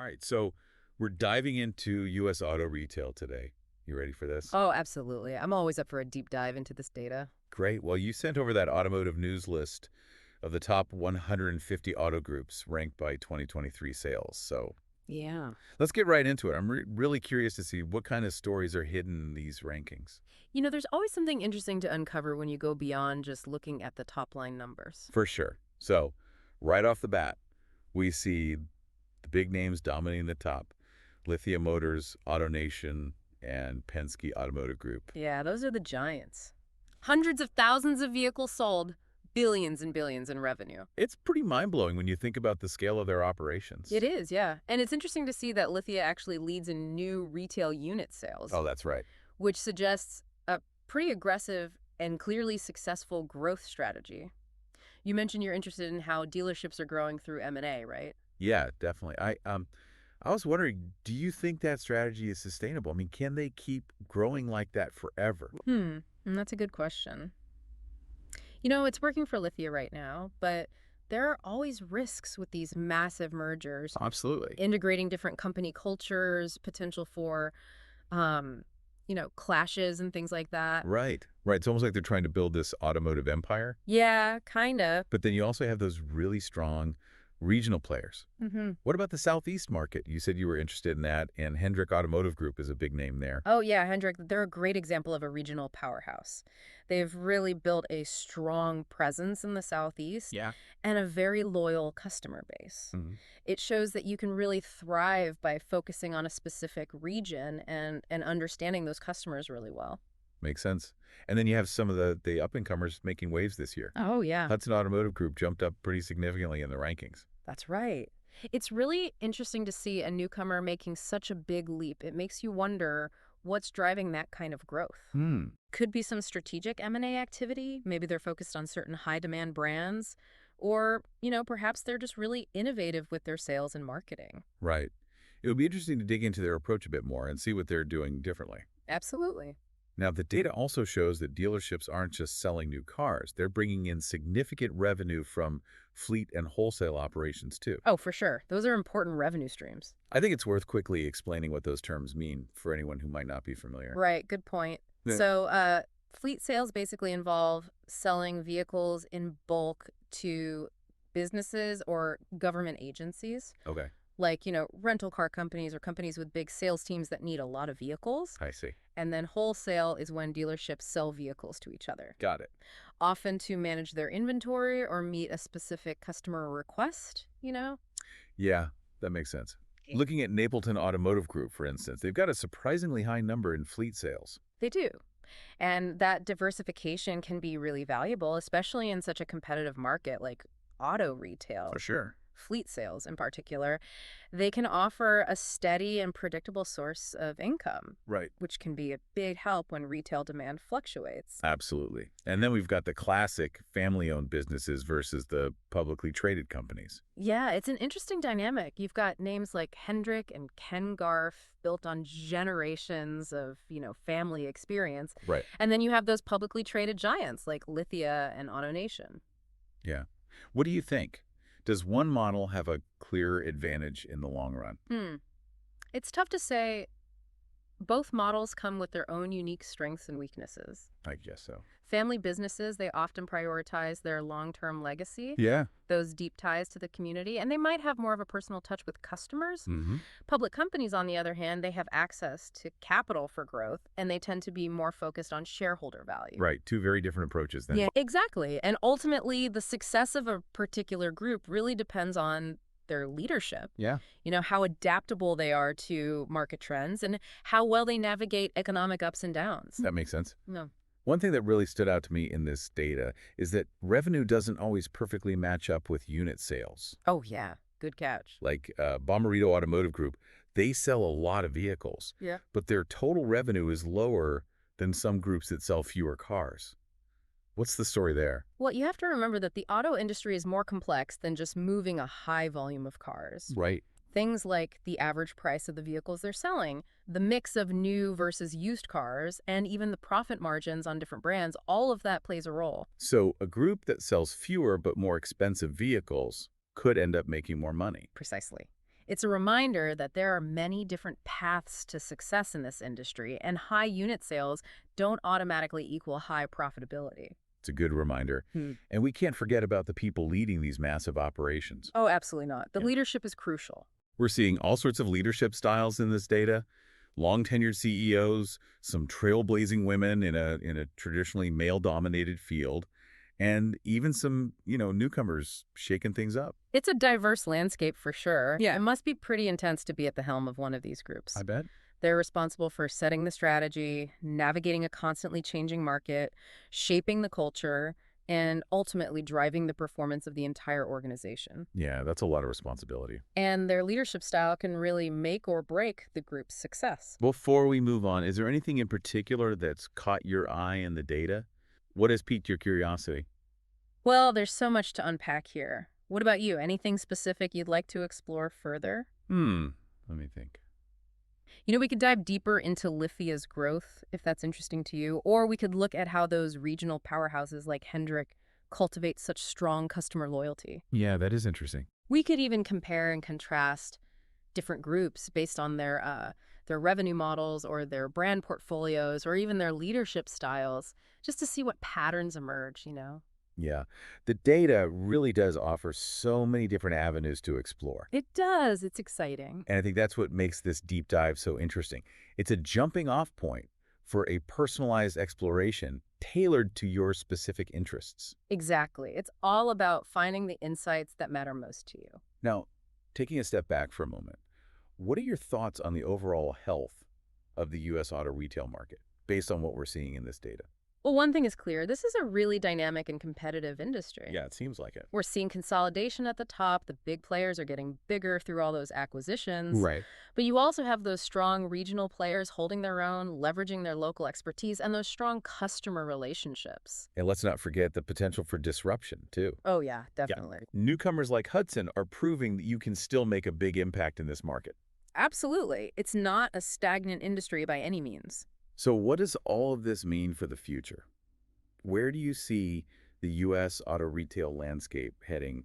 All right, so we're diving into U.S. auto retail today. You ready for this? Oh, absolutely. I'm always up for a deep dive into this data. Great. Well, you sent over that automotive news list of the top 150 auto groups ranked by 2023 sales. So Yeah. let's get right into it. I'm really curious to see what kind of stories are hidden in these rankings. There's always something interesting to uncover when you go beyond just looking at the top line numbers. For sure. So right off the bat, we see the big names dominating the top. Lithia Motors, AutoNation, and Penske Automotive Group. Yeah, those are the giants. Hundreds of thousands of vehicles sold, billions and billions in revenue. It's pretty mind-blowing when you think about the scale of their operations. It is, yeah. And it's interesting to see that Lithia actually leads in new retail unit sales, Oh, that's right. which suggests a pretty aggressive and clearly successful growth strategy. You mentioned you're interested in how dealerships are growing through M&A, right? Yeah, definitely. I was wondering, do you think that strategy is sustainable? I mean, can they keep growing like that forever? That's a good question. It's working for Lithia right now, but there are always risks with these massive mergers, Absolutely. integrating different company cultures, potential for, um, clashes and things like that. Right. Right. It's almost like they're trying to build this automotive empire, Yeah, kind of. but then you also have those really strong regional players. What about the Southeast market? You said you were interested in that, and Hendrick Automotive Group is a big name there. Oh, yeah, Hendrik, they're a great example of a regional powerhouse. They've really built a strong presence in the Southeast Yeah. and a very loyal customer base. Mhm. It shows that you can really thrive by focusing on a specific region and understanding those customers really well. Makes sense. And then you have some of the up-and-comers making waves this year. Oh, yeah. Hudson Automotive Group jumped up pretty significantly in the rankings. That's right. It's really interesting to see a newcomer making such a big leap. It makes you wonder what's driving that kind of growth. Hmm. Could be some strategic M&A activity. Maybe they're focused on certain high-demand brands. Or, perhaps they're just really innovative with their sales and marketing. Right. It would be interesting to dig into their approach a bit more and see what they're doing differently. Absolutely. Now, the data also shows that dealerships aren't just selling new cars. They're bringing in significant revenue from fleet and wholesale operations, too. Oh, for sure. Those are important revenue streams. I think it's worth quickly explaining what those terms mean for anyone who might not be familiar. Right, good point. Yeah. So, fleet sales basically involve selling vehicles in bulk to businesses or government agencies, Okay, like, rental car companies or companies with big sales teams that need a lot of vehicles. I see. And then wholesale is when dealerships sell vehicles to each other, Got it. often to manage their inventory or meet a specific customer request. Yeah, that makes sense. Looking at Napleton Automotive Group, for instance, they've got a surprisingly high number in fleet sales. They do. And that diversification can be really valuable, especially in such a competitive market like auto retail. Sure. Fleet sales in particular. They can offer a steady and predictable source of income, Right. which can be a big help when retail demand fluctuates. Absolutely. And then we've got the classic family-owned businesses versus the publicly traded companies. Yeah, it's an interesting dynamic. You've got names like Hendrick and Ken Garf built on generations of, family experience. Right. And then you have those publicly traded giants like Lithia and AutoNation. Yeah. What do you think? Does one model have a clear advantage in the long run? It's tough to say. Both models come with their own unique strengths and weaknesses. I guess so. Family businesses, they often prioritize their long-term legacy, Yeah. those deep ties to the community, and they might have more of a personal touch with customers. Mm-hmm. Public companies, on the other hand, they have access to capital for growth, and they tend to be more focused on shareholder value. Right. Two very different approaches then. Yeah, exactly. And ultimately, the success of a particular group really depends on their leadership. Yeah. How adaptable they are to market trends and how well they navigate economic ups and downs. That makes sense. No. One thing that really stood out to me in this data is that revenue doesn't always perfectly match up with unit sales. Oh, yeah. Good catch. Like Bommarito Automotive Group, they sell a lot of vehicles, Yeah. but their total revenue is lower than some groups that sell fewer cars. What's the story there? Well, you have to remember that the auto industry is more complex than just moving a high volume of cars. Right. Things like the average price of the vehicles they're selling, the mix of new versus used cars, and even the profit margins on different brands, all of that plays a role. So a group that sells fewer but more expensive vehicles could end up making more money. Precisely. It's a reminder that there are many different paths to success in this industry, and high unit sales don't automatically equal high profitability. It's a good reminder. Hmm. And we can't forget about the people leading these massive operations. Oh, absolutely not. The Yeah. leadership is crucial. We're seeing all sorts of leadership styles in this data. Long-tenured CEOs, some trailblazing women in a traditionally male-dominated field, and even some, newcomers shaking things up. It's a diverse landscape for sure. Yeah. It must be pretty intense to be at the helm of one of these groups. I bet. They're responsible for setting the strategy, navigating a constantly changing market, shaping the culture, and ultimately driving the performance of the entire organization. Yeah, that's a lot of responsibility. And their leadership style can really make or break the group's success. Before we move on, is there anything in particular that's caught your eye in the data? What has piqued your curiosity? Well, there's so much to unpack here. What about you? Anything specific you'd like to explore further? Let me think. We could dive deeper into Lithia's growth, if that's interesting to you, or we could look at how those regional powerhouses like Hendrick cultivate such strong customer loyalty. Yeah, that is interesting. We could even compare and contrast different groups based on their revenue models or their brand portfolios or even their leadership styles, just to see what patterns emerge. Yeah, the data really does offer so many different avenues to explore. It does. It's exciting. And I think that's what makes this deep dive so interesting. It's a jumping off point for a personalized exploration tailored to your specific interests. Exactly. It's all about finding the insights that matter most to you. Now, taking a step back for a moment, what are your thoughts on the overall health of the U.S. auto retail market based on what we're seeing in this data? Well, one thing is clear. This is a really dynamic and competitive industry. Yeah, it seems like it. We're seeing consolidation at the top. The big players are getting bigger through all those acquisitions. Right. But you also have those strong regional players holding their own, leveraging their local expertise, and those strong customer relationships. And let's not forget the potential for disruption, too. Oh, yeah, definitely. Newcomers like Hudson are proving that you can still make a big impact in this market. Absolutely. It's not a stagnant industry by any means. So what does all of this mean for the future? Where do you see the U.S. auto retail landscape heading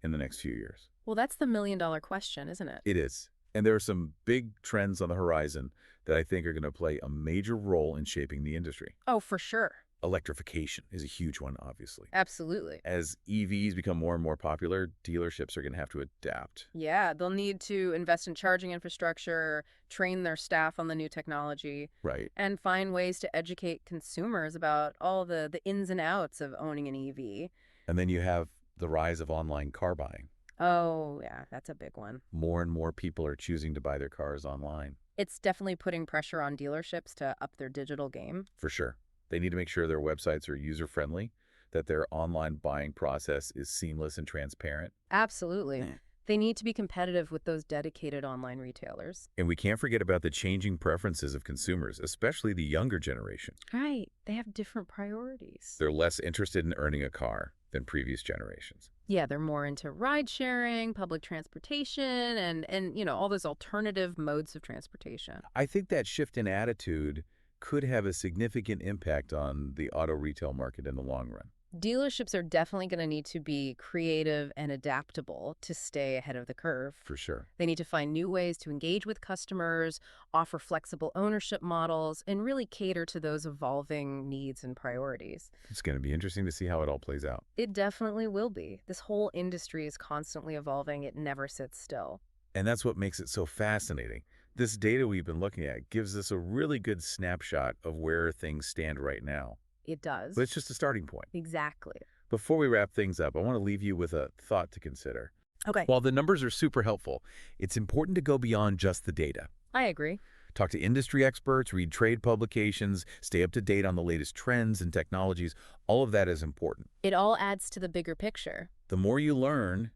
in the next few years? Well, that's the million-dollar question, isn't it? It is. And there are some big trends on the horizon that I think are going to play a major role in shaping the industry. Oh, for sure. Electrification is a huge one, obviously. Absolutely. As EVs become more and more popular, dealerships are going to have to adapt. Yeah, they'll need to invest in charging infrastructure, train their staff on the new technology, Right. and find ways to educate consumers about all the ins and outs of owning an EV. And then you have the rise of online car buying. Oh, yeah, that's a big one. More and more people are choosing to buy their cars online. It's definitely putting pressure on dealerships to up their digital game. For sure. They need to make sure their websites are user-friendly, that their online buying process is seamless and transparent. Absolutely. Yeah. They need to be competitive with those dedicated online retailers. And we can't forget about the changing preferences of consumers, especially the younger generation. Right. They have different priorities. They're less interested in earning a car than previous generations. Yeah, they're more into ride sharing, public transportation, and all those alternative modes of transportation. I think that shift in attitude could have a significant impact on the auto retail market in the long run. Dealerships are definitely going to need to be creative and adaptable to stay ahead of the curve. For sure. They need to find new ways to engage with customers, offer flexible ownership models, and really cater to those evolving needs and priorities. It's going to be interesting to see how it all plays out. It definitely will be. This whole industry is constantly evolving. It never sits still. And that's what makes it so fascinating. This data we've been looking at gives us a really good snapshot of where things stand right now. It does. But it's just a starting point. Exactly. Before we wrap things up, I want to leave you with a thought to consider. Okay. While the numbers are super helpful, it's important to go beyond just the data. I agree. Talk to industry experts, read trade publications, stay up to date on the latest trends and technologies. All of that is important. It all adds to the bigger picture. The more you learn,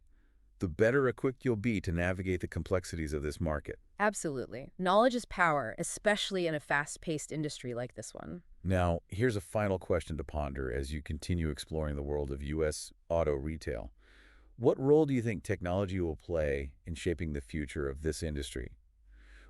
the better equipped you'll be to navigate the complexities of this market. Absolutely. Knowledge is power, especially in a fast-paced industry like this one. Now, here's a final question to ponder as you continue exploring the world of U.S. auto retail. What role do you think technology will play in shaping the future of this industry?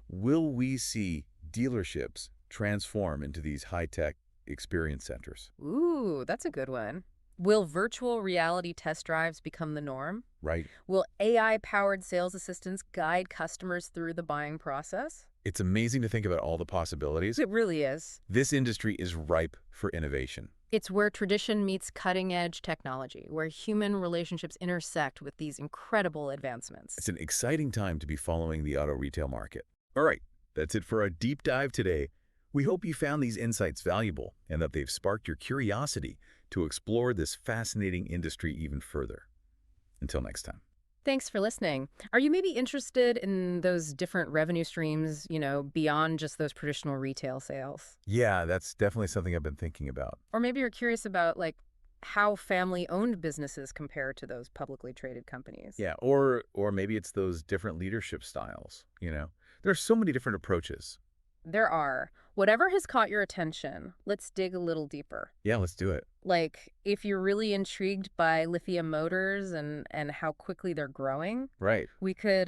Will we see dealerships transform into these high-tech experience centers? Ooh, that's a good one. Will virtual reality test drives become the norm? Right. Will AI-powered sales assistants guide customers through the buying process? It's amazing to think about all the possibilities. It really is. This industry is ripe for innovation. It's where tradition meets cutting-edge technology, where human relationships intersect with these incredible advancements. It's an exciting time to be following the auto retail market. All right, that's it for our deep dive today. We hope you found these insights valuable and that they've sparked your curiosity to explore this fascinating industry even further. Until next time. Thanks for listening. Are you maybe interested in those different revenue streams, beyond just those traditional retail sales? Yeah, that's definitely something I've been thinking about. Or maybe you're curious about, like, how family-owned businesses compare to those publicly traded companies? Yeah, or maybe it's those different leadership styles. There are so many different approaches. There are. Whatever has caught your attention, let's dig a little deeper. Yeah, let's do it. Like, if you're really intrigued by lithium motors and how quickly they're growing, Right. we could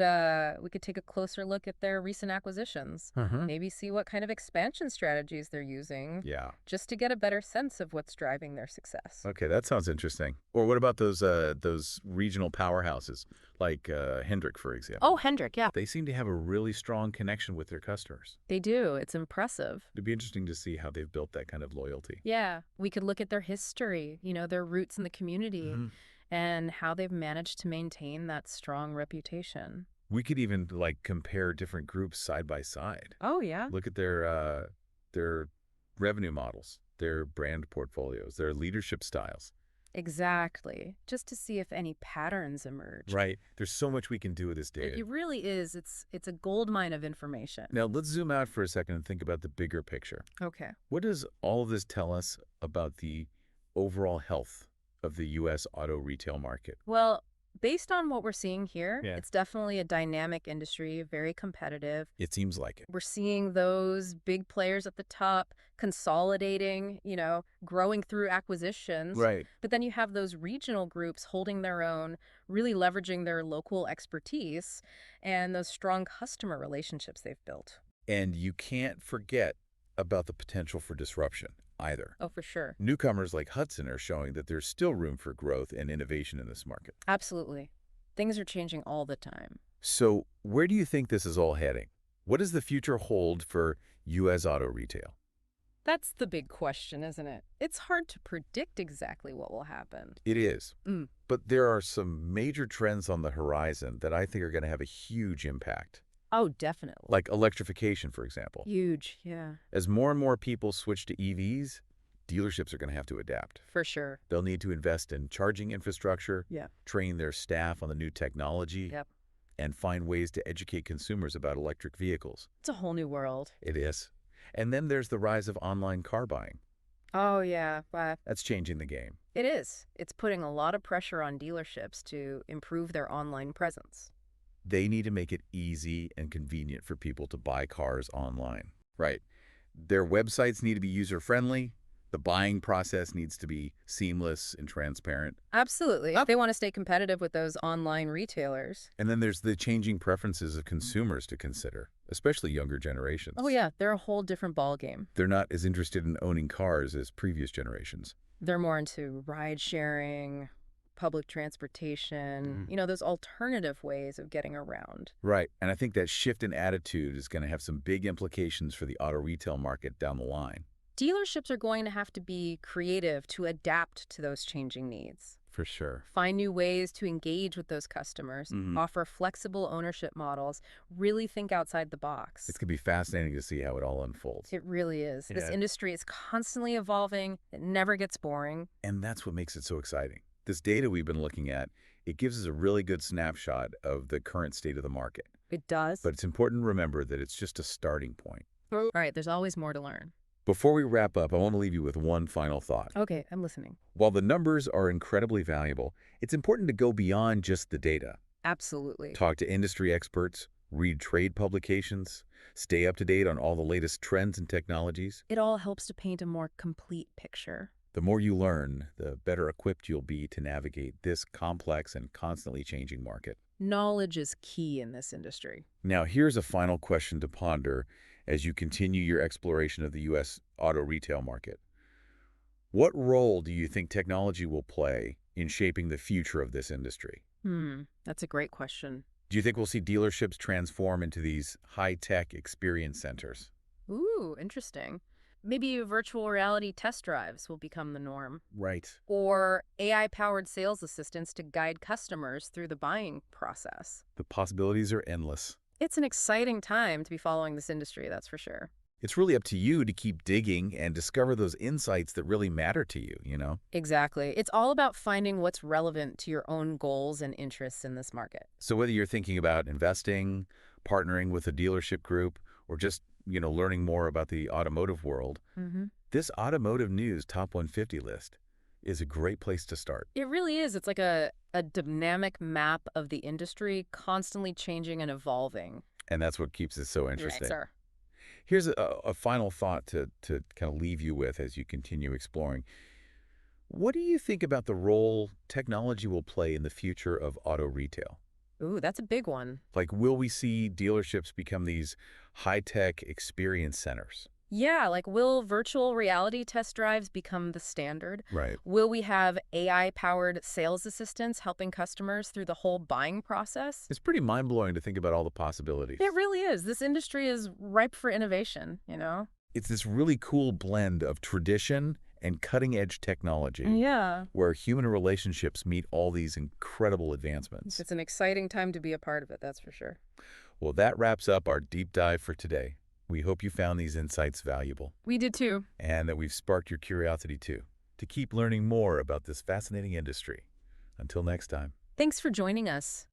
take a closer look at their recent acquisitions. Uh-huh. Maybe see what kind of expansion strategies they're using, Yeah. just to get a better sense of what's driving their success. Okay, that sounds interesting. Or what about those regional powerhouses like Hendrick, for example? Oh, Hendrick, yeah. They seem to have a really strong connection with their customers. They do. It's impressive. It'd be interesting to see how they've built that kind of loyalty. Yeah, we could look at their history, their roots in the community, Mhm. and how they've managed to maintain that strong reputation. We could even like compare different groups side by side. Oh, yeah. Look at their revenue models, their brand portfolios, their leadership styles. Exactly. Just to see if any patterns emerge. Right. There's so much we can do with this data. It really is. It's a gold mine of information. Now, let's zoom out for a second and think about the bigger picture. Okay. What does all of this tell us about the overall health of the U.S. auto retail market? Well, based on what we're seeing here, Yeah. it's definitely a dynamic industry, very competitive. It seems like it. We're seeing those big players at the top consolidating, growing through acquisitions. Right. But then you have those regional groups holding their own, really leveraging their local expertise and those strong customer relationships they've built. And you can't forget about the potential for disruption either. Oh, for sure. Newcomers like Hudson are showing that there's still room for growth and innovation in this market. Absolutely. Things are changing all the time. So, where do you think this is all heading? What does the future hold for U.S. auto retail? That's the big question, isn't it? It's hard to predict exactly what will happen. It is. Mm. But there are some major trends on the horizon that I think are going to have a huge impact. Oh, definitely. Like electrification, for example. Huge, yeah. As more and more people switch to EVs, dealerships are going to have to adapt. For sure. They'll need to invest in charging infrastructure, Yeah. train their staff on the new technology, Yep. and find ways to educate consumers about electric vehicles. It's a whole new world. It is. And then there's the rise of online car buying. Oh, yeah. That's changing the game. It is. It's putting a lot of pressure on dealerships to improve their online presence. They need to make it easy and convenient for people to buy cars online. Right. Their websites need to be user-friendly. The buying process needs to be seamless and transparent. Absolutely. They want to stay competitive with those online retailers. And then there's the changing preferences of consumers to consider, especially younger generations. Oh, yeah. They're a whole different ballgame. They're not as interested in owning cars as previous generations. They're more into ride sharing, public transportation, Mhm. those alternative ways of getting around. Right. And I think that shift in attitude is going to have some big implications for the auto retail market down the line. Dealerships are going to have to be creative to adapt to those changing needs. For sure. Find new ways to engage with those customers, Mhm. offer flexible ownership models, really think outside the box. It's going to be fascinating to see how it all unfolds. It really is. This Yeah. industry is constantly evolving. It never gets boring. And that's what makes it so exciting. This data we've been looking at, it gives us a really good snapshot of the current state of the market. It does. But it's important to remember that it's just a starting point. All right, there's always more to learn. Before we wrap up, I want to leave you with one final thought. Okay, I'm listening. While the numbers are incredibly valuable, it's important to go beyond just the data. Absolutely. Talk to industry experts, read trade publications, stay up to date on all the latest trends and technologies. It all helps to paint a more complete picture. The more you learn, the better equipped you'll be to navigate this complex and constantly changing market. Knowledge is key in this industry. Now, here's a final question to ponder as you continue your exploration of the U.S. auto retail market. What role do you think technology will play in shaping the future of this industry? That's a great question. Do you think we'll see dealerships transform into these high-tech experience centers? Ooh, interesting. Maybe virtual reality test drives will become the norm, Right. or AI-powered sales assistants to guide customers through the buying process. The possibilities are endless. It's an exciting time to be following this industry, that's for sure. It's really up to you to keep digging and discover those insights that really matter to you, you know? Exactly. It's all about finding what's relevant to your own goals and interests in this market. So whether you're thinking about investing, partnering with a dealership group, or just, learning more about the automotive world, hmm this automotive news top 150 list is a great place to start. It really is. It's like a dynamic map of the industry, constantly changing and evolving. And that's what keeps it so Right, interesting. sir. Here's a final thought to kind of leave you with as you continue exploring. What do you think about the role technology will play in the future of auto retail? Ooh, that's a big one. Like, will we see dealerships become these high-tech experience centers? Yeah, like will virtual reality test drives become the standard? Right. Will we have AI-powered sales assistants helping customers through the whole buying process? It's pretty mind-blowing to think about all the possibilities. It really is. This industry is ripe for innovation, you know? It's this really cool blend of tradition and cutting-edge technology Yeah. where human relationships meet all these incredible advancements. It's an exciting time to be a part of it, that's for sure. Well, that wraps up our deep dive for today. We hope you found these insights valuable We did too. and that we've sparked your curiosity too, to keep learning more about this fascinating industry. Until next time. Thanks for joining us.